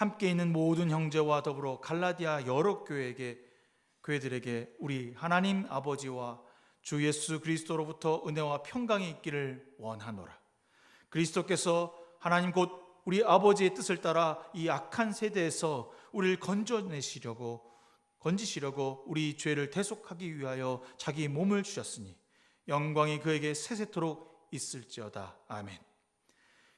함께 있는 모든 형제와 더불어 갈라디아 여러 교회들에게 우리 하나님 아버지와 주 예수 그리스도로부터 은혜와 평강이 있기를 원하노라. 그리스도께서 하나님 곧 우리 아버지의 뜻을 따라 이 악한 세대에서 우리를 건지시려고 우리 죄를 대속하기 위하여 자기 몸을 주셨으니 영광이 그에게 세세토록 있을지어다. 아멘.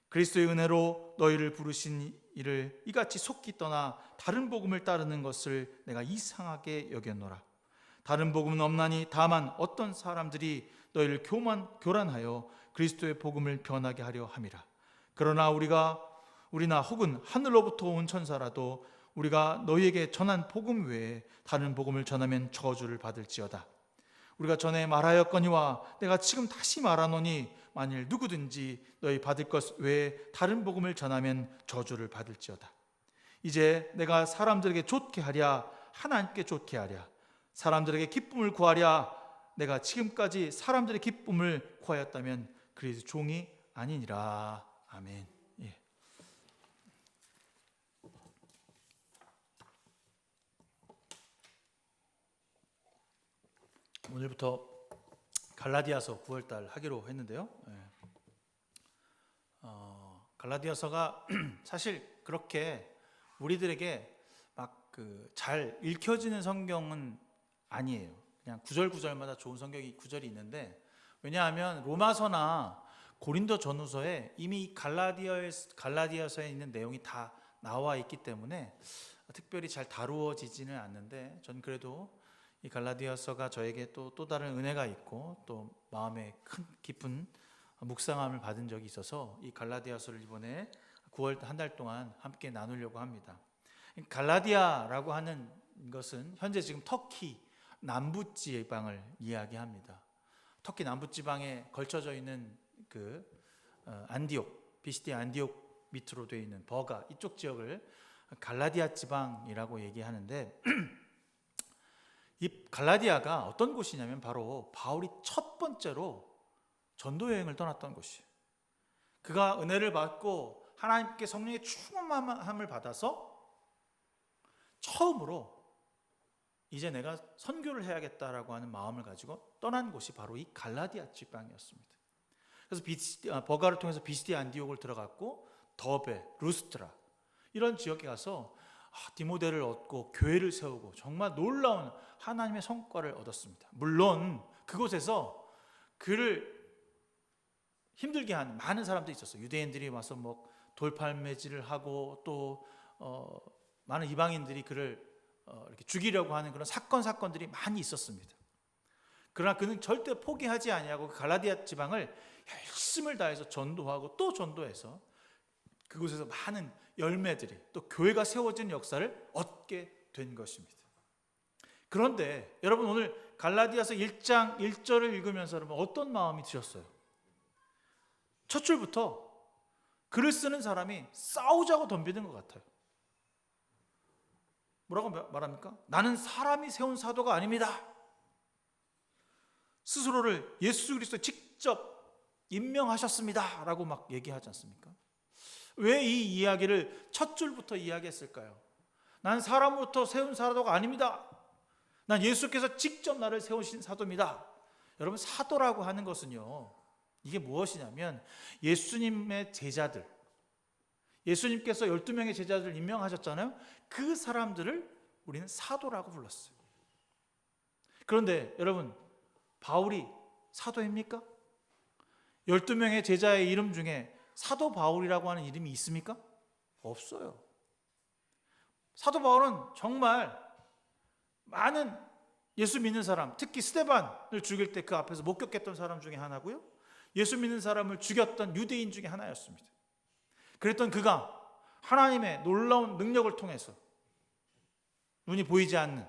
그리스도의 은혜로 너희를 부르신 이를 이같이 속히 떠나 다른 복음을 따르는 것을 내가 이상하게 여겼노라. 다른 복음은 없나니 다만 어떤 사람들이 너희를 교란하여 그리스도의 복음을 변하게 하려 함이라. 그러나 우리나 혹은 하늘로부터 온 천사라도 우리가 너희에게 전한 복음 외에 다른 복음을 전하면 저주를 받을지어다. 우리가 전에 말하였거니와 내가 지금 다시 말하노니 만일 누구든지 너희 받을 것 외에 다른 복음을 전하면 저주를 받을지어다. 이제 내가 사람들에게 좋게 하랴 하나님께 좋게 하랴 사람들에게 기쁨을 구하랴 내가 지금까지 사람들의 기쁨을 구하였다면 그리스도 종이 아니니라. 아멘. 예. 오늘부터 갈라디아서 9월달 하기로 했는데요. 갈라디아서가 사실 그렇게 우리들에게 막 잘 읽혀지는 성경은 아니에요. 그냥 구절구절마다 좋은 성경이 구절이 있는데, 왜냐하면 로마서나 고린도 전후서에 이미 갈라디아서에 있는 내용이 다 나와 있기 때문에 특별히 잘 다루어지지는 않는데, 전 그래도 이 갈라디아서가 저에게 또 다른 은혜가 있고 또 마음에 큰 깊은 묵상함을 받은 적이 있어서 이 갈라디아서를 이번에 9월 한 달 동안 함께 나누려고 합니다. 갈라디아라고 하는 것은 현재 지금 터키 남부지방을 이야기합니다. 터키 남부지방에 걸쳐져 있는 비시디 안디옥 밑으로 되어 있는 버가 이쪽 지역을 갈라디아 지방이라고 얘기하는데 이 갈라디아가 어떤 곳이냐면 바로 바울이 첫 번째로 전도 여행을 떠났던 곳이에요. 그가 은혜를 받고 하나님께 성령의 충만함을 받아서 처음으로 이제 내가 선교를 해야겠다라고 하는 마음을 가지고 떠난 곳이 바로 이 갈라디아 지방이었습니다. 그래서 버가를 통해서 비시디 안디옥을 들어갔고 더베, 루스트라 이런 지역에 가서 디모데를 얻고 교회를 세우고 정말 놀라운 하나님의 성과를 얻었습니다. 물론 그곳에서 그를 힘들게 한 많은 사람들이 있었어요. 유대인들이 와서 돌팔매질을 하고 또 많은 이방인들이 그를 이렇게 죽이려고 하는 그런 사건들이 많이 있었습니다. 그러나 그는 절대 포기하지 아니하고 그 갈라디아 지방을 열심을 다해서 전도하고 또 전도해서 그곳에서 많은 열매들이 또 교회가 세워진 역사를 얻게 된 것입니다. 그런데 여러분 오늘 갈라디아서 1장 1절을 읽으면서 여러분 어떤 마음이 드셨어요? 첫 줄부터 글을 쓰는 사람이 싸우자고 덤비는 것 같아요. 뭐라고 말합니까? 나는 사람이 세운 사도가 아닙니다. 스스로를 예수 그리스도 직접 임명하셨습니다 라고 막 얘기하지 않습니까? 왜 이 이야기를 첫 줄부터 이야기했을까요? 난 사람으로부터 세운 사도가 아닙니다. 난 예수께서 직접 나를 세우신 사도입니다. 여러분 사도라고 하는 것은요 이게 무엇이냐면 예수님의 제자들, 예수님께서 12명의 제자들을 임명하셨잖아요. 그 사람들을 우리는 사도라고 불렀어요. 그런데 여러분 바울이 사도입니까? 12명의 제자의 이름 중에 사도 바울이라고 하는 이름이 있습니까? 없어요. 사도 바울은 정말 많은 예수 믿는 사람, 특히 스데반을 죽일 때 그 앞에서 목격했던 사람 중에 하나고요, 예수 믿는 사람을 죽였던 유대인 중에 하나였습니다. 그랬던 그가 하나님의 놀라운 능력을 통해서 눈이 보이지 않는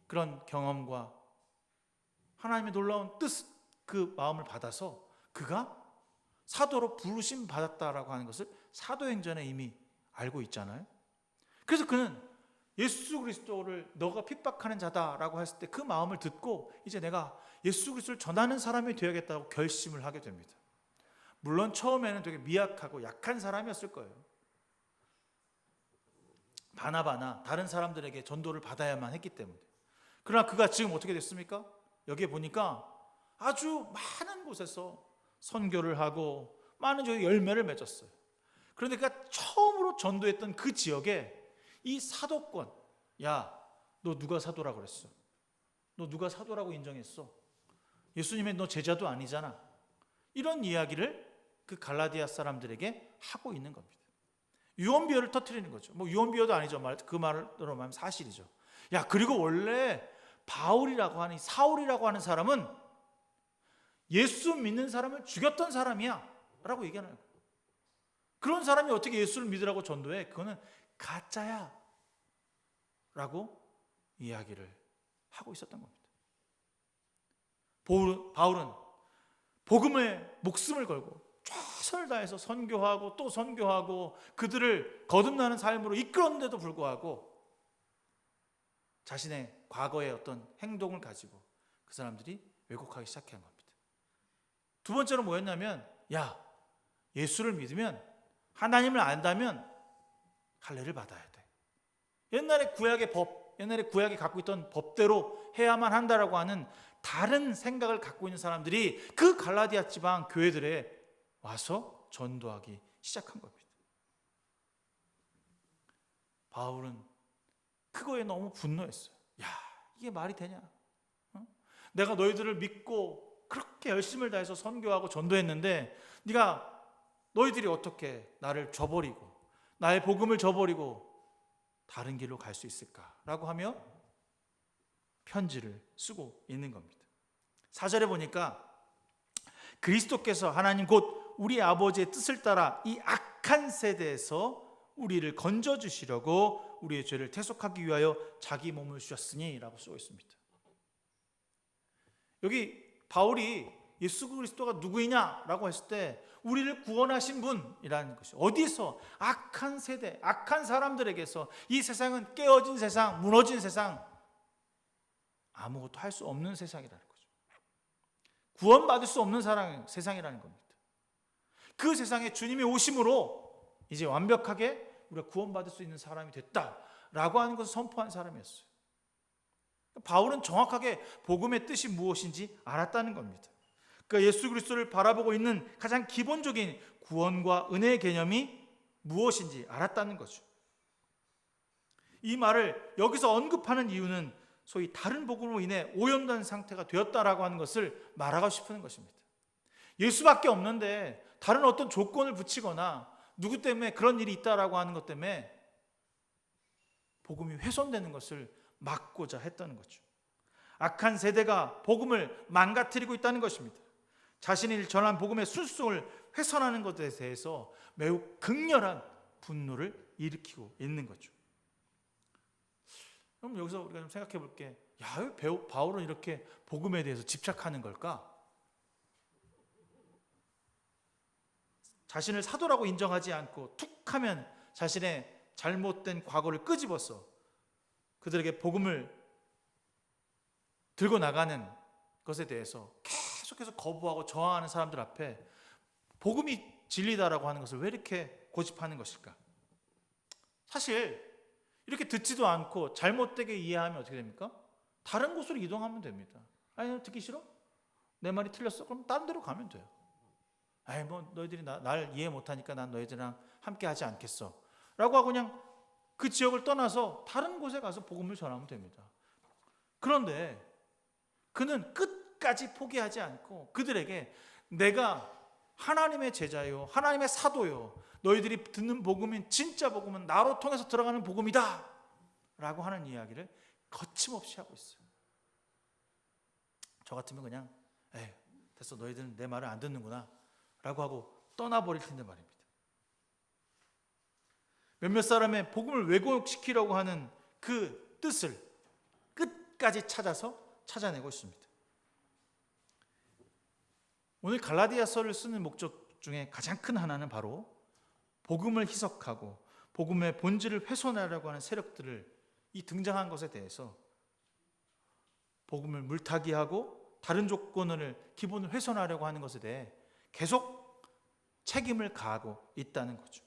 그런 경험과 하나님의 놀라운 뜻, 그 마음을 받아서 그가 사도로 부르심 받았다라고 하는 것을 사도행전에 이미 알고 있잖아요. 그래서 그는 예수 그리스도를 너가 핍박하는 자다라고 했을 때 그 마음을 듣고 이제 내가 예수 그리스도를 전하는 사람이 되어야겠다고 결심을 하게 됩니다. 물론 처음에는 되게 미약하고 약한 사람이었을 거예요. 바나바나 다른 사람들에게 전도를 받아야만 했기 때문에. 그러나 그가 지금 어떻게 됐습니까? 여기에 보니까 아주 많은 곳에서 선교를 하고 많은 열매를 맺었어요. 그런데 그가 처음으로 전도했던 그 지역에 이 사도권, 야, 너 누가 사도라고 그랬어? 너 누가 사도라고 인정했어? 예수님의 너 제자도 아니잖아. 이런 이야기를 그 갈라디아 사람들에게 하고 있는 겁니다. 유언비어를 터뜨리는 거죠. 뭐 유언비어도 아니죠. 그 말로 말하면 사실이죠. 야, 그리고 원래 바울이라고 하는, 사울이라고 하는 사람은 예수 믿는 사람을 죽였던 사람이야 라고 얘기하는 거예요. 그런 사람이 어떻게 예수를 믿으라고 전도해? 그거는 가짜야 라고 이야기를 하고 있었던 겁니다. 바울은 복음에 목숨을 걸고 최선을 다해서 선교하고 또 선교하고 그들을 거듭나는 삶으로 이끌었는데도 불구하고 자신의 과거의 어떤 행동을 가지고 그 사람들이 왜곡하기 시작한 겁니다. 두 번째로 뭐였냐면, 야, 예수를 믿으면, 하나님을 안다면 할례를 받아야 돼. 옛날에 구약의 법, 옛날에 구약이 갖고 있던 법대로 해야만 한다라고 하는 다른 생각을 갖고 있는 사람들이 그 갈라디아 지방 교회들에 와서 전도하기 시작한 겁니다. 바울은 그거에 너무 분노했어요. 야, 이게 말이 되냐? 내가 너희들을 믿고 그렇게 열심을 다해서 선교하고 전도했는데 너희들이 어떻게 나를 저버리고 나의 복음을 저버리고 다른 길로 갈 수 있을까라고 하며 편지를 쓰고 있는 겁니다. 4절에 보니까 그리스도께서 하나님 곧 우리 아버지의 뜻을 따라 이 악한 세대에서 우리를 건져주시려고 우리의 죄를 대속하기 위하여 자기 몸을 주셨으니 라고 쓰고 있습니다. 여기 바울이 예수 그리스도가 누구이냐라고 했을 때 우리를 구원하신 분이라는 것이, 어디서 악한 세대, 악한 사람들에게서, 이 세상은 깨어진 세상, 무너진 세상, 아무것도 할 수 없는 세상이라는 거죠. 구원받을 수 없는 세상이라는 겁니다. 그 세상에 주님이 오심으로 이제 완벽하게 우리가 구원받을 수 있는 사람이 됐다라고 하는 것을 선포한 사람이었어요. 바울은 정확하게 복음의 뜻이 무엇인지 알았다는 겁니다. 그러니까 예수 그리스도를 바라보고 있는 가장 기본적인 구원과 은혜의 개념이 무엇인지 알았다는 거죠. 이 말을 여기서 언급하는 이유는 소위 다른 복음으로 인해 오염된 상태가 되었다라고 하는 것을 말하고 싶은 것입니다. 예수밖에 없는데 다른 어떤 조건을 붙이거나 누구 때문에 그런 일이 있다라고 하는 것 때문에 복음이 훼손되는 것을 막고자 했다는 거죠. 악한 세대가 복음을 망가뜨리고 있다는 것입니다. 자신이 전한 복음의 순수성을 훼손하는 것에 대해서 매우 극렬한 분노를 일으키고 있는 거죠. 그럼 여기서 우리가 좀 생각해 볼게. 야, 왜 바울은 이렇게 복음에 대해서 집착하는 걸까? 자신을 사도라고 인정하지 않고 툭 하면 자신의 잘못된 과거를 끄집어서 그들에게 복음을 들고 나가는 것에 대해서 계속해서 거부하고 저항하는 사람들 앞에 복음이 진리다라고 하는 것을 왜 이렇게 고집하는 것일까? 사실 이렇게 듣지도 않고 잘못되게 이해하면 어떻게 됩니까? 다른 곳으로 이동하면 됩니다. 아니, 듣기 싫어? 내 말이 틀렸어? 그럼 다른 데로 가면 돼요. 아이, 뭐 너희들이 날 이해 못하니까 난 너희들이랑 함께 하지 않겠어 라고 하고 그냥 그 지역을 떠나서 다른 곳에 가서 복음을 전하면 됩니다. 그런데 그는 끝까지 포기하지 않고 그들에게 내가 하나님의 제자요, 하나님의 사도요, 너희들이 듣는 복음인 진짜 복음은 나로 통해서 들어가는 복음이다 라고 하는 이야기를 거침없이 하고 있어요. 저 같으면 그냥 됐어, 너희들은 내 말을 안 듣는구나 라고 하고 떠나버릴 텐데 말입니다. 몇몇 사람의 복음을 왜곡시키려고 하는 그 뜻을 끝까지 찾아내고 있습니다. 오늘 갈라디아서를 쓰는 목적 중에 가장 큰 하나는 바로 복음을 희석하고 복음의 본질을 훼손하려고 하는 세력들을 이 등장한 것에 대해서 복음을 물타기하고 다른 조건을 기본을 훼손하려고 하는 것에 대해 계속 책임을 가하고 있다는 거죠.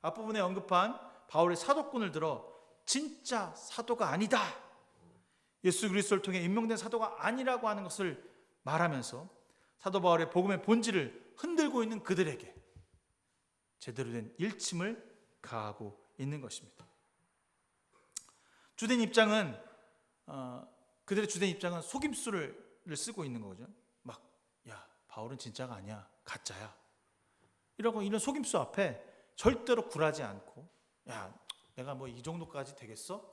앞부분에 언급한 바울의 사도권을 들어 진짜 사도가 아니다, 예수 그리스도를 통해 임명된 사도가 아니라고 하는 것을 말하면서 사도 바울의 복음의 본질을 흔들고 있는 그들에게 제대로 된 일침을 가하고 있는 것입니다. 주된 입장은 그들의 주된 입장은 속임수를 쓰고 있는 거죠. 막, 야, 바울은 진짜가 아니야, 가짜야, 이런 속임수 앞에 절대로 굴하지 않고, 야, 내가 뭐 이 정도까지 되겠어?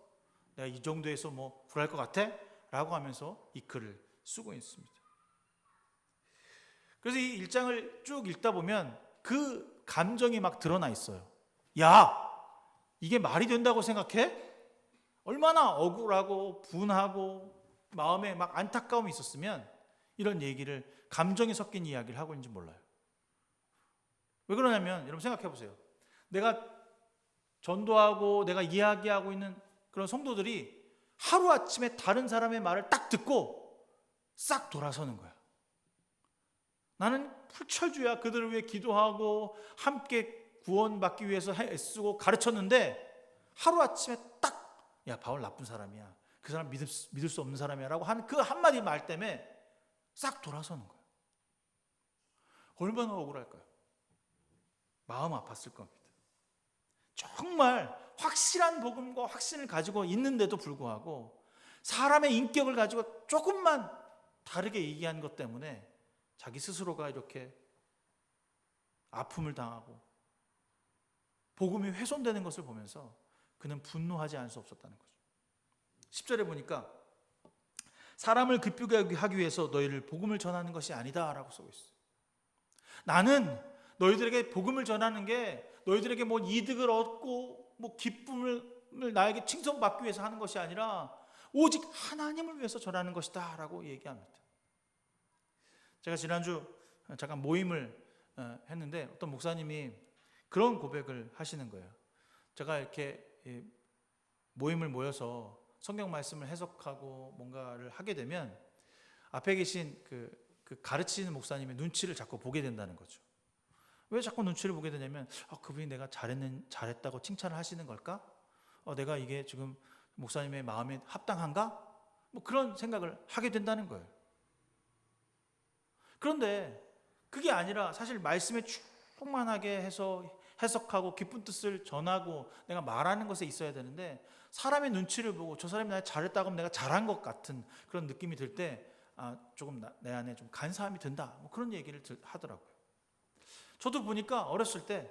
내가 이 정도에서 뭐 굴할 것 같아? 라고 하면서 이 글을 쓰고 있습니다. 그래서 이 1장을 쭉 읽다 보면 그 감정이 막 드러나 있어요. 야, 이게 말이 된다고 생각해? 얼마나 억울하고 분하고 마음에 막 안타까움이 있었으면 이런 얘기를, 감정이 섞인 이야기를 하고 있는지 몰라요. 왜 그러냐면 여러분 생각해 보세요. 내가 전도하고 내가 이야기하고 있는 그런 성도들이 하루아침에 다른 사람의 말을 딱 듣고 싹 돌아서는 거야. 나는 풀철주야 그들을 위해 기도하고 함께 구원받기 위해서 애쓰고 가르쳤는데 하루아침에 딱, 야, 바울 나쁜 사람이야, 그 사람 믿을 수 없는 사람이야 라고 하는 그 한마디 말 때문에 싹 돌아서는 거야. 얼마나 억울할까요? 마음 아팠을 겁니다. 정말 확실한 복음과 확신을 가지고 있는데도 불구하고 사람의 인격을 가지고 조금만 다르게 얘기한 것 때문에 자기 스스로가 이렇게 아픔을 당하고 복음이 훼손되는 것을 보면서 그는 분노하지 않을 수 없었다는 거죠. 10절에 보니까 사람을 기쁘게 하기 위해서 너희를 복음을 전하는 것이 아니다 라고 쓰고 있어요. 나는 너희들에게 복음을 전하는 게 너희들에게 뭐 이득을 얻고 뭐 기쁨을 나에게 칭송받기 위해서 하는 것이 아니라 오직 하나님을 위해서 전하는 것이다 라고 얘기합니다. 제가 지난주 잠깐 모임을 했는데 어떤 목사님이 그런 고백을 하시는 거예요. 제가 이렇게 모임을 모여서 성경 말씀을 해석하고 뭔가를 하게 되면 앞에 계신 그 가르치는 목사님의 눈치를 자꾸 보게 된다는 거죠. 왜 자꾸 눈치를 보게 되냐면 그분이 내가 잘했다고 칭찬을 하시는 걸까? 내가 이게 지금 목사님의 마음에 합당한가? 뭐 그런 생각을 하게 된다는 거예요. 그런데 그게 아니라 사실 말씀에 충만하게 해서 해석하고 깊은 뜻을 전하고 내가 말하는 것에 있어야 되는데 사람의 눈치를 보고 저 사람이 나 잘했다고 하면 내가 잘한 것 같은 그런 느낌이 들 때 조금 내 안에 좀 간사함이 든다, 뭐 그런 얘기를 하더라고요. 저도 보니까 어렸을 때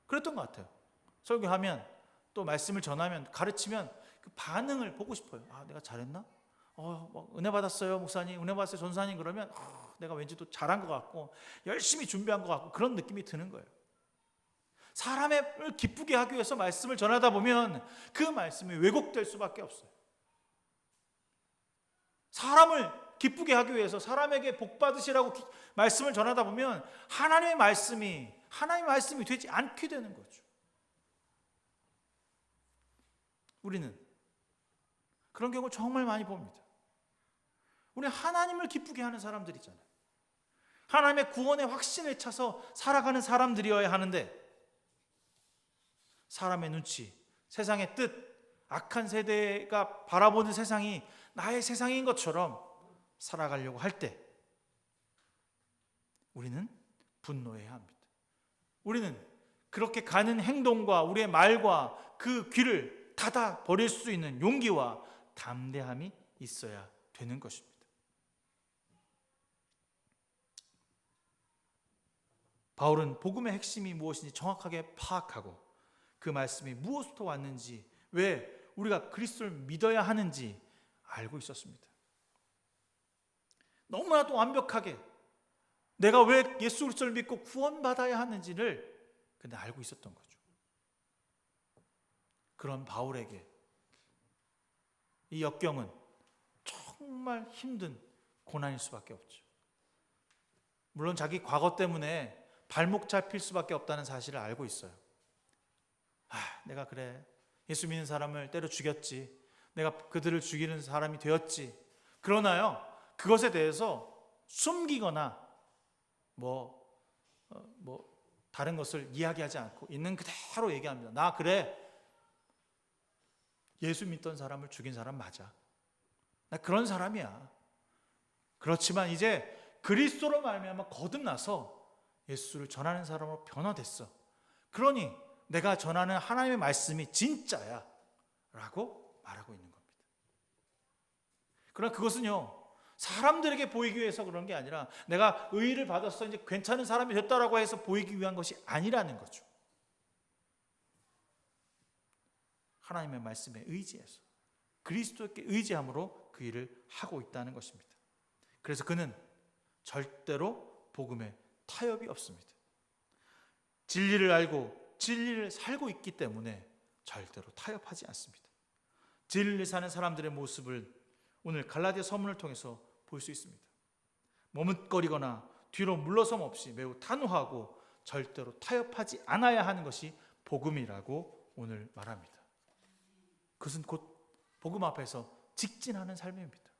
그랬던 것 같아요. 설교하면 또 말씀을 전하면 가르치면 그 반응을 보고 싶어요. 내가 잘했나? 은혜 받았어요 목사님, 은혜 받았어요 전사님, 그러면 내가 왠지 또 잘한 것 같고 열심히 준비한 것 같고 그런 느낌이 드는 거예요. 사람을 기쁘게 하기 위해서 말씀을 전하다 보면 그 말씀이 왜곡될 수밖에 없어요. 사람을 기쁘게 하기 위해서 사람에게 복 받으시라고 말씀을 전하다 보면 하나님의 말씀이 되지 않게 되는 거죠. 우리는 그런 경우 정말 많이 봅니다. 우리 하나님을 기쁘게 하는 사람들이잖아요. 하나님의 구원의 확신을 차서 살아가는 사람들이어야 하는데 사람의 눈치, 세상의 뜻, 악한 세대가 바라보는 세상이 나의 세상인 것처럼 살아가려고 할 때 우리는 분노해야 합니다. 우리는 그렇게 가는 행동과 우리의 말과 그 귀를 닫아 버릴 수 있는 용기와 담대함이 있어야 되는 것입니다. 바울은 복음의 핵심이 무엇인지 정확하게 파악하고 그 말씀이 무엇부터 왔는지, 왜 우리가 그리스도를 믿어야 하는지 알고 있었습니다. 너무나도 완벽하게 내가 왜 예수 그리스도를 믿고 구원받아야 하는지를 근데 알고 있었던 거죠. 그런 바울에게 이 역경은 정말 힘든 고난일 수밖에 없죠. 물론 자기 과거 때문에 발목 잡힐 수밖에 없다는 사실을 알고 있어요. 내가 그래, 예수 믿는 사람을 때려 죽였지, 내가 그들을 죽이는 사람이 되었지. 그러나요, 그것에 대해서 숨기거나 다른 것을 이야기하지 않고 있는 그대로 얘기합니다. 나 그래, 예수 믿던 사람을 죽인 사람 맞아. 나 그런 사람이야. 그렇지만 이제 그리스도로 말미암아 거듭나서 예수를 전하는 사람으로 변화됐어. 그러니 내가 전하는 하나님의 말씀이 진짜야 라고 말하고 있는 겁니다. 그러나 그것은요, 사람들에게 보이기 위해서 그런 게 아니라 내가 의의를 받았어, 이제 괜찮은 사람이 됐다라고 해서 보이기 위한 것이 아니라는 거죠. 하나님의 말씀에 의지해서 그리스도께 의지함으로 그 일을 하고 있다는 것입니다. 그래서 그는 절대로 복음에 타협이 없습니다. 진리를 알고 진리를 살고 있기 때문에 절대로 타협하지 않습니다. 진리를 사는 사람들의 모습을 오늘 갈라디아 서문을 통해서 볼 수 있습니다. 머뭇거리거나 뒤로 물러섬 없이 매우 단호하고 절대로 타협하지 않아야 하는 것이 복음이라고 오늘 말합니다. 그것은 곧 복음 앞에서 직진하는 삶입니다.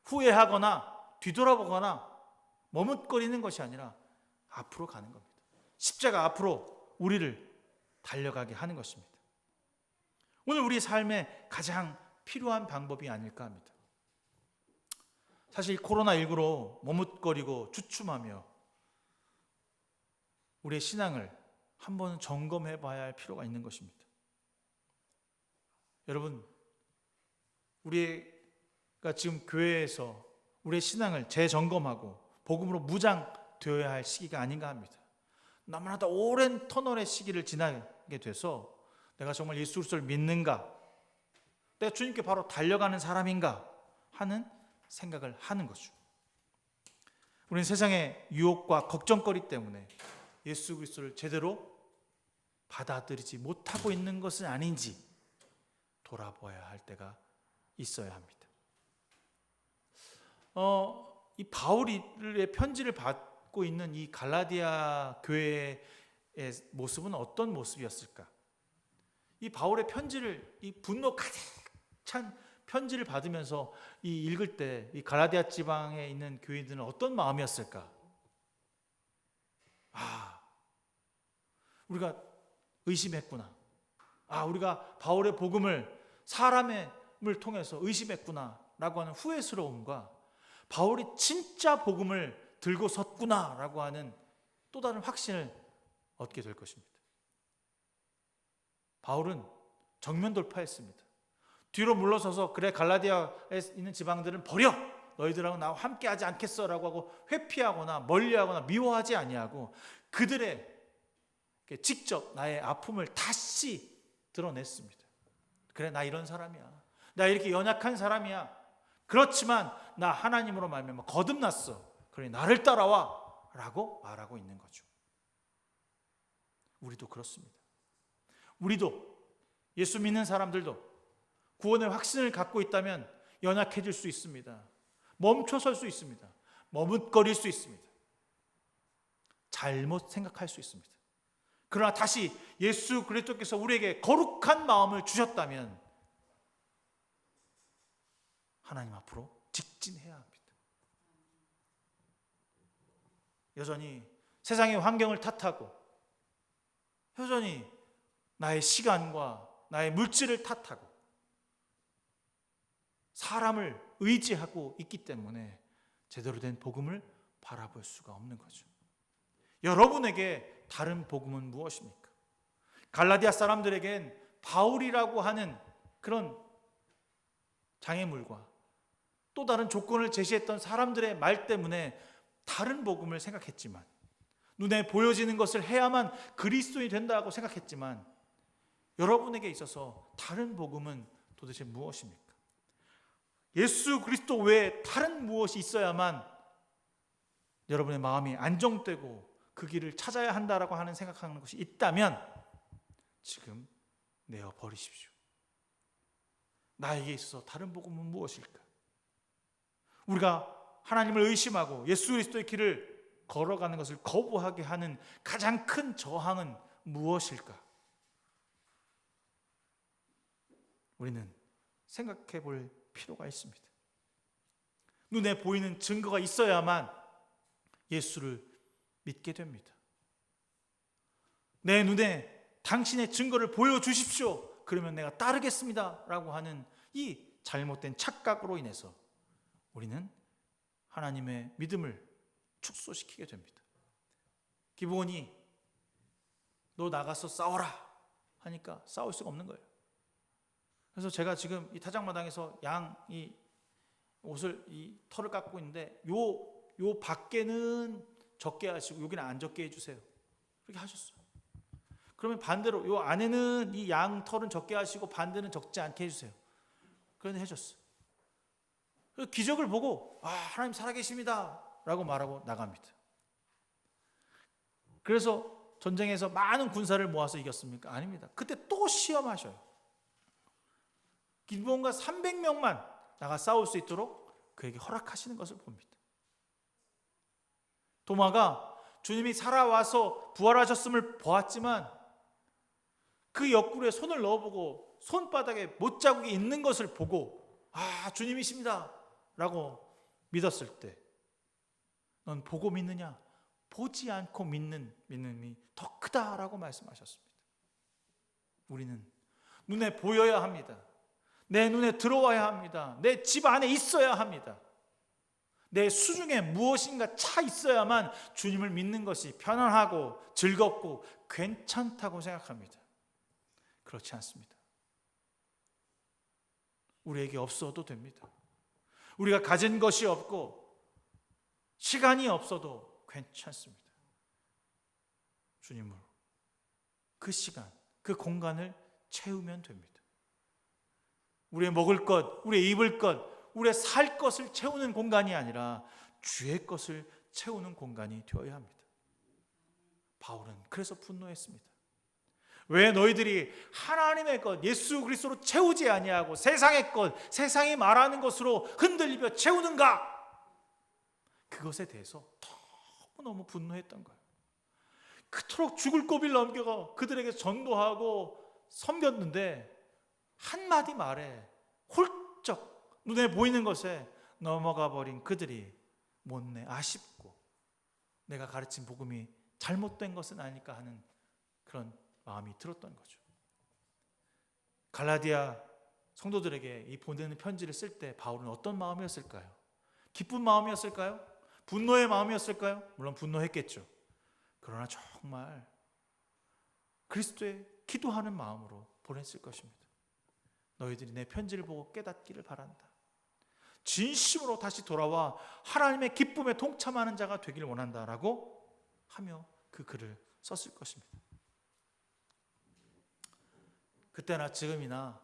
후회하거나 뒤돌아보거나 머뭇거리는 것이 아니라 앞으로 가는 겁니다. 십자가 앞으로 우리를 달려가게 하는 것입니다. 오늘 우리 삶에 가장 필요한 방법이 아닐까 합니다. 사실 코로나19로 머뭇거리고 주춤하며 우리의 신앙을 한번 점검해 봐야 할 필요가 있는 것입니다. 여러분, 우리가 지금 교회에서 우리의 신앙을 재점검하고 복음으로 무장되어야 할 시기가 아닌가 합니다. 너무나도 오랜 터널의 시기를 지나게 돼서 내가 정말 예수 그리스도를 믿는가, 내가 주님께 바로 달려가는 사람인가 하는 생각을 하는 거죠. 우리는 세상의 유혹과 걱정거리 때문에 예수 그리스도를 제대로 받아들이지 못하고 있는 것은 아닌지 돌아보아야 할 때가 있어야 합니다. 이 바울의 편지를 받고 있는 이 갈라디아 교회의 모습은 어떤 모습이었을까? 이 바울의 편지를, 이 분노 가득 찬 편지를 받으면서 이 읽을 때 이 갈라디아 지방에 있는 교인들은 어떤 마음이었을까? 우리가 의심했구나. 우리가 바울의 복음을 사람을 통해서 의심했구나 라고 하는 후회스러움과 바울이 진짜 복음을 들고 섰구나 라고 하는 또 다른 확신을 얻게 될 것입니다. 바울은 정면 돌파했습니다. 뒤로 물러서서 그래 갈라디아에 있는 지방들은 버려, 너희들하고 나와 함께하지 않겠어 라고 하고 회피하거나 멀리하거나 미워하지 아니하고 그들의 직접 나의 아픔을 다시 드러냈습니다. 그래, 나 이런 사람이야, 나 이렇게 연약한 사람이야, 그렇지만 나 하나님으로 말미암아 거듭났어, 그래 나를 따라와 라고 말하고 있는 거죠. 우리도 그렇습니다. 우리도, 예수 믿는 사람들도 구원의 확신을 갖고 있다면 연약해질 수 있습니다. 멈춰설 수 있습니다. 머뭇거릴 수 있습니다. 잘못 생각할 수 있습니다. 그러나 다시 예수 그리스도께서 우리에게 거룩한 마음을 주셨다면 하나님 앞으로 직진해야 합니다. 여전히 세상의 환경을 탓하고 여전히 나의 시간과 나의 물질을 탓하고 사람을 의지하고 있기 때문에 제대로 된 복음을 바라볼 수가 없는 거죠. 여러분에게 다른 복음은 무엇입니까? 갈라디아 사람들에겐 바울이라고 하는 그런 장애물과 또 다른 조건을 제시했던 사람들의 말 때문에 다른 복음을 생각했지만, 눈에 보여지는 것을 해야만 그리스도인이 된다고 생각했지만, 여러분에게 있어서 다른 복음은 도대체 무엇입니까? 예수 그리스도 외에 다른 무엇이 있어야만 여러분의 마음이 안정되고 그 길을 찾아야 한다라고 하는 생각하는 것이 있다면 지금 내어버리십시오. 나에게 있어서 다른 복음은 무엇일까? 우리가 하나님을 의심하고 예수 그리스도의 길을 걸어가는 것을 거부하게 하는 가장 큰 저항은 무엇일까? 우리는 생각해 볼 필요가 있습니다. 눈에 보이는 증거가 있어야만 예수를 믿게 됩니다. 내 눈에 당신의 증거를 보여주십시오. 그러면 내가 따르겠습니다 라고 하는 이 잘못된 착각으로 인해서 우리는 하나님의 믿음을 축소시키게 됩니다. 기브온이 너 나가서 싸워라 하니까 싸울 수가 없는 거예요. 그래서 제가 지금 이 타작마당에서 이 옷을 이 털을 깎고 있는데 요 밖에는 적게 하시고 여기는 안 적게 해주세요. 그렇게 하셨어요. 그러면 반대로 요 안에는 이 양 털은 적게 하시고 반대는 적지 않게 해주세요. 그런데 해줬어요. 그 기적을 보고 하나님 살아계십니다 라고 말하고 나갑니다. 그래서 전쟁에서 많은 군사를 모아서 이겼습니까? 아닙니다. 그때 또 시험하셔요. 기브온과 300명만 나가 싸울 수 있도록 그에게 허락하시는 것을 봅니다. 도마가 주님이 살아와서 부활하셨음을 보았지만 그 옆구리에 손을 넣어보고 손바닥에 못자국이 있는 것을 보고 주님이십니다 라고 믿었을 때 넌 보고 믿느냐? 보지 않고 믿는 믿음이 더 크다라고 말씀하셨습니다. 우리는 눈에 보여야 합니다. 내 눈에 들어와야 합니다. 내 집 안에 있어야 합니다. 내 수중에 무엇인가 차 있어야만 주님을 믿는 것이 편안하고 즐겁고 괜찮다고 생각합니다. 그렇지 않습니다. 우리에게 없어도 됩니다. 우리가 가진 것이 없고 시간이 없어도 괜찮습니다. 주님으로 그 시간, 그 공간을 채우면 됩니다. 우리의 먹을 것, 우리의 입을 것, 우리의 살 것을 채우는 공간이 아니라 주의 것을 채우는 공간이 되어야 합니다. 바울은 그래서 분노했습니다. 왜 너희들이 하나님의 것, 예수 그리스도로 채우지 아니하고 세상의 것, 세상이 말하는 것으로 흔들리며 채우는가? 그것에 대해서 너무너무 분노했던 거예요. 그토록 죽을 고비를 넘겨가 그들에게 전도하고 섬겼는데 한마디 말에 훌쩍 눈에 보이는 것에 넘어가 버린 그들이 못내 아쉽고 내가 가르친 복음이 잘못된 것은 아닐까 하는 그런 마음이 들었던 거죠. 갈라디아 성도들에게 이 보내는 편지를 쓸 때 바울은 어떤 마음이었을까요? 기쁜 마음이었을까요? 분노의 마음이었을까요? 물론 분노했겠죠. 그러나 정말 그리스도의 기도하는 마음으로 보냈을 것입니다. 너희들이 내 편지를 보고 깨닫기를 바란다. 진심으로 다시 돌아와 하나님의 기쁨에 동참하는 자가 되기를 원한다라고 하며 그 글을 썼을 것입니다. 그때나 지금이나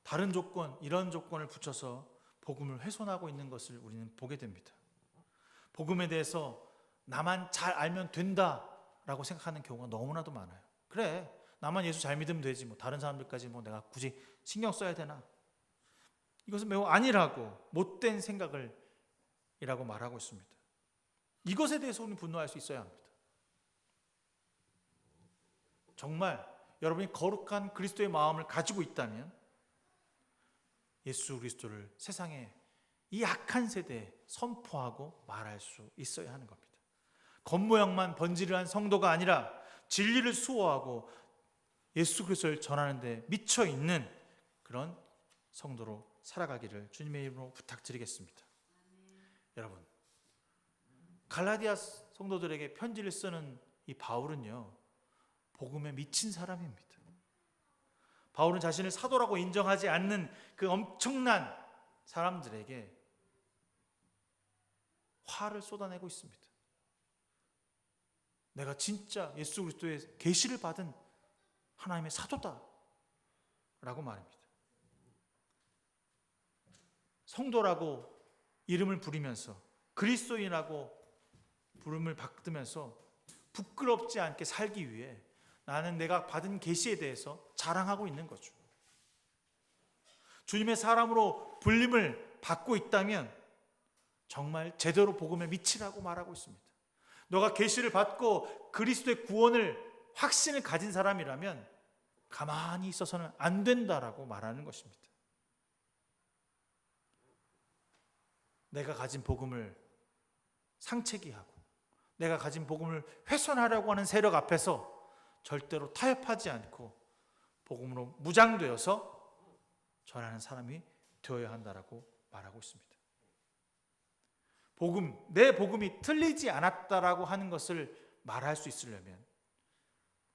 다른 조건, 이런 조건을 붙여서 복음을 훼손하고 있는 것을 우리는 보게 됩니다. 복음에 대해서 나만 잘 알면 된다라고 생각하는 경우가 너무나도 많아요. 그래, 나만 예수 잘 믿으면 되지, 다른 사람들까지 내가 굳이 신경 써야 되나? 이것은 매우 아니라고, 못된 생각이라고 말하고 있습니다. 이것에 대해서 우리는 분노할 수 있어야 합니다. 정말 여러분이 거룩한 그리스도의 마음을 가지고 있다면 예수 그리스도를 세상에 이 악한 세대에 선포하고 말할 수 있어야 하는 겁니다. 겉모양만 번지르한 성도가 아니라 진리를 수호하고 예수 그리스도를 전하는 데 미쳐 있는 그런 성도로 살아가기를 주님의 이름으로 부탁드리겠습니다. 여러분, 갈라디아 성도들에게 편지를 쓰는 이 바울은요, 복음에 미친 사람입니다. 바울은 자신을 사도라고 인정하지 않는 그 엄청난 사람들에게 화를 쏟아내고 있습니다. 내가 진짜 예수 그리스도의 계시를 받은 하나님의 사도다 라고 말합니다. 성도라고 이름을 부리면서 그리스도인이라고 부름을 받으면서 부끄럽지 않게 살기 위해 나는 내가 받은 계시에 대해서 자랑하고 있는 거죠. 주님의 사람으로 불림을 받고 있다면 정말 제대로 복음에 미치라고 말하고 있습니다. 너가 계시를 받고 그리스도의 구원을 확신을 가진 사람이라면 가만히 있어서는 안 된다라고 말하는 것입니다. 내가 가진 복음을 상체기하고 내가 가진 복음을 훼손하려고 하는 세력 앞에서 절대로 타협하지 않고 복음으로 무장되어서 전하는 사람이 되어야 한다라고 말하고 있습니다. 내 복음이 틀리지 않았다라고 하는 것을 말할 수 있으려면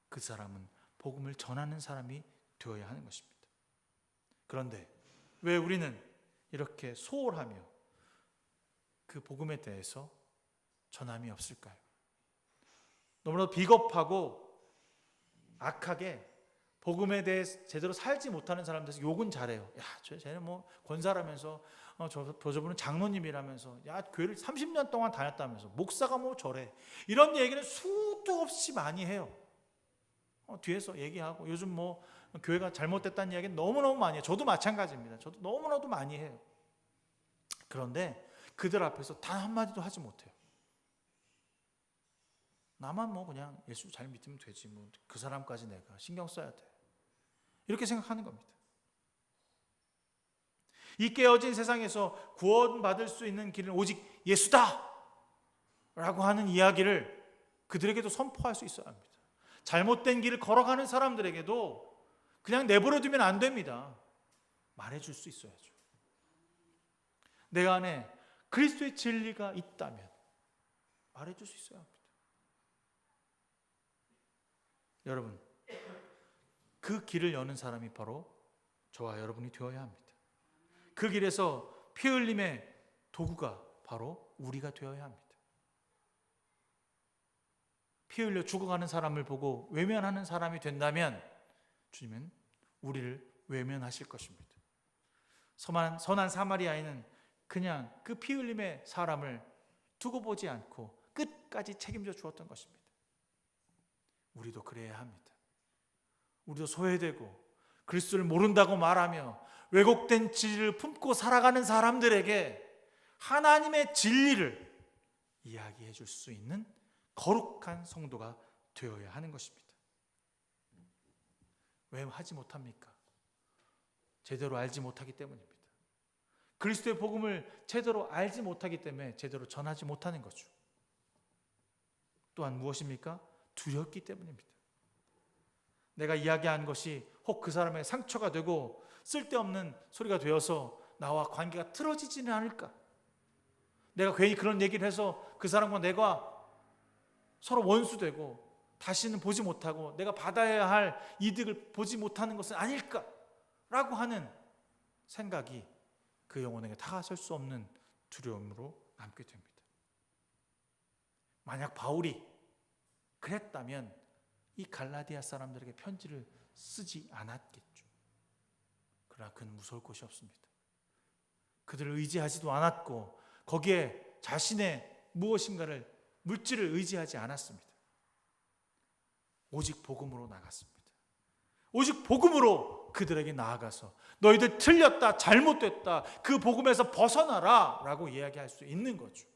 그 사람은 복음을 전하는 사람이 되어야 하는 것입니다. 그런데 왜 우리는 이렇게 소홀하며 그 복음에 대해서 전함이 없을까요? 너무나도 비겁하고 악하게 복음에 대해 제대로 살지 못하는 사람들에서 욕은 잘해요. 야, 쟤는 뭐 권사라면서 저분은 장로님이라면서, 야, 교회를 30년 동안 다녔다면서, 목사가 뭐 저래, 이런 얘기는 수도 없이 많이 해요. 뒤에서 얘기하고, 요즘 뭐 교회가 잘못됐다는 이야기는 너무너무 많이 해요. 저도 마찬가지입니다. 저도 너무나도 많이 해요. 그런데 그들 앞에서 단 한마디도 하지 못해요. 나만 뭐 그냥 예수 잘 믿으면 되지, 뭐 그 사람까지 내가 신경 써야 돼, 이렇게 생각하는 겁니다. 이 깨어진 세상에서 구원받을 수 있는 길은 오직 예수다 라고 하는 이야기를 그들에게도 선포할 수 있어야 합니다. 잘못된 길을 걸어가는 사람들에게도 그냥 내버려 두면 안 됩니다. 말해줄 수 있어야죠. 내 안에 그리스도의 진리가 있다면 말해줄 수 있어야 합니다. 여러분, 그 길을 여는 사람이 바로 저와 여러분이 되어야 합니다. 그 길에서 피 흘림의 도구가 바로 우리가 되어야 합니다. 피 흘려 죽어가는 사람을 보고 외면하는 사람이 된다면 주님은 우리를 외면하실 것입니다. 선한 사마리아인은 그냥 그 피 흘림의 사람을 두고 보지 않고 끝까지 책임져 주었던 것입니다. 우리도 그래야 합니다. 우리도 소외되고 그리스도를 모른다고 말하며 왜곡된 진리를 품고 살아가는 사람들에게 하나님의 진리를 이야기해 줄 수 있는 거룩한 성도가 되어야 하는 것입니다. 왜 하지 못합니까? 제대로 알지 못하기 때문입니다. 그리스도의 복음을 제대로 알지 못하기 때문에 제대로 전하지 못하는 거죠. 또한 무엇입니까? 두렵기 때문입니다. 내가 이야기한 것이 혹 그 사람의 상처가 되고 쓸데없는 소리가 되어서 나와 관계가 틀어지지는 않을까? 내가 괜히 그런 얘기를 해서 그 사람과 내가 서로 원수되고 다시는 보지 못하고 내가 받아야 할 이득을 보지 못하는 것은 아닐까라고 하는 생각이 그 영혼에게 다가설 수 없는 두려움으로 남게 됩니다. 만약 바울이 그랬다면 이 갈라디아 사람들에게 편지를 쓰지 않았겠죠. 그러나 그는 무서울 것이 없습니다. 그들을 의지하지도 않았고 거기에 자신의 무엇인가를, 물질을 의지하지 않았습니다. 오직 복음으로 나갔습니다. 오직 복음으로 그들에게 나아가서 너희들 틀렸다, 잘못됐다, 그 복음에서 벗어나라 라고 이야기할 수 있는 거죠.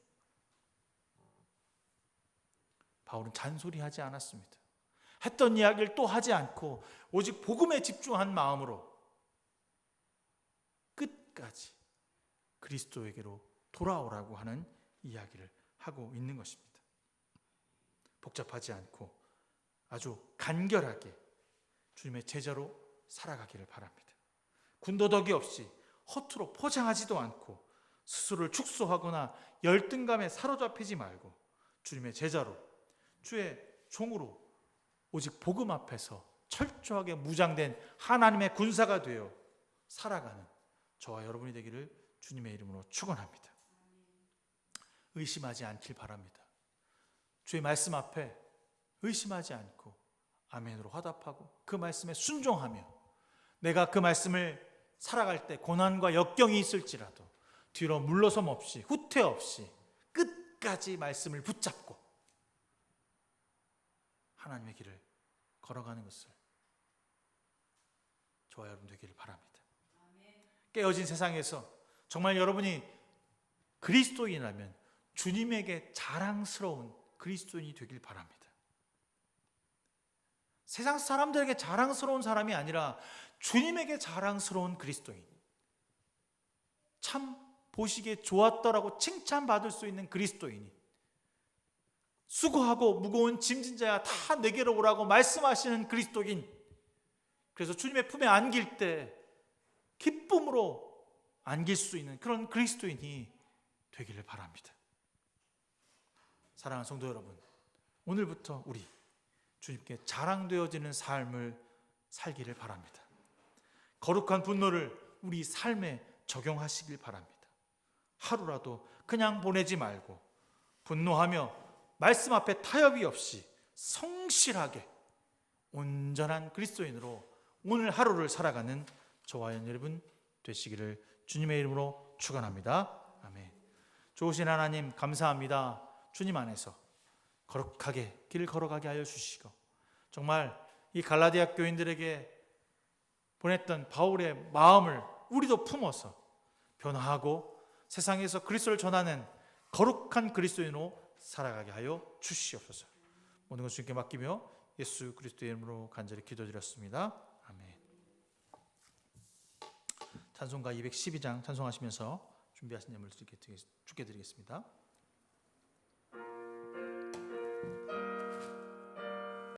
바울은 잔소리하지 않았습니다. 했던 이야기를 또 하지 않고 오직 복음에 집중한 마음으로 끝까지 그리스도에게로 돌아오라고 하는 이야기를 하고 있는 것입니다. 복잡하지 않고 아주 간결하게 주님의 제자로 살아가기를 바랍니다. 군더더기 없이 허투루 포장하지도 않고 스스로를 축소하거나 열등감에 사로잡히지 말고 주님의 제자로, 주의 종으로 오직 복음 앞에서 철저하게 무장된 하나님의 군사가 되어 살아가는 저와 여러분이 되기를 주님의 이름으로 축원합니다. 의심하지 않길 바랍니다. 주의 말씀 앞에 의심하지 않고 아멘으로 화답하고 그 말씀에 순종하며 내가 그 말씀을 살아갈 때 고난과 역경이 있을지라도 뒤로 물러섬 없이 후퇴 없이 끝까지 말씀을 붙잡고 하나님의 길을 걸어가는 것을 저와 여러분 되기를 바랍니다. 깨어진 세상에서 정말 여러분이 그리스도인이라면 주님에게 자랑스러운 그리스도인이 되길 바랍니다. 세상 사람들에게 자랑스러운 사람이 아니라 주님에게 자랑스러운 그리스도인, 참 보시기에 좋았더라고 칭찬받을 수 있는 그리스도인이, 수고하고 무거운 짐진 자야 다 내게로 오라고 말씀하시는 그리스도인, 그래서 주님의 품에 안길 때 기쁨으로 안길 수 있는 그런 그리스도인이 되기를 바랍니다. 사랑하는 성도 여러분, 오늘부터 우리 주님께 자랑되어지는 삶을 살기를 바랍니다. 거룩한 분노를 우리 삶에 적용하시길 바랍니다. 하루라도 그냥 보내지 말고 분노하며 말씀 앞에 타협이 없이 성실하게 온전한 그리스도인으로 오늘 하루를 살아가는 저와 여러분 되시기를 주님의 이름으로 축원합니다. 아멘. 좋으신 하나님 감사합니다. 주님 안에서 거룩하게 길을 걸어가게 하여 주시고 정말 이 갈라디아 교인들에게 보냈던 바울의 마음을 우리도 품어서 변화하고 세상에서 그리스도를 전하는 거룩한 그리스도인으로 살아가게 하여 주시옵소서. 모든 것을 주님께 맡기며 예수 그리스도의 이름으로 간절히 기도드렸습니다. 아멘. 찬송가 212장 찬송하시면서 준비하신 예물을 주께 드리겠습니다.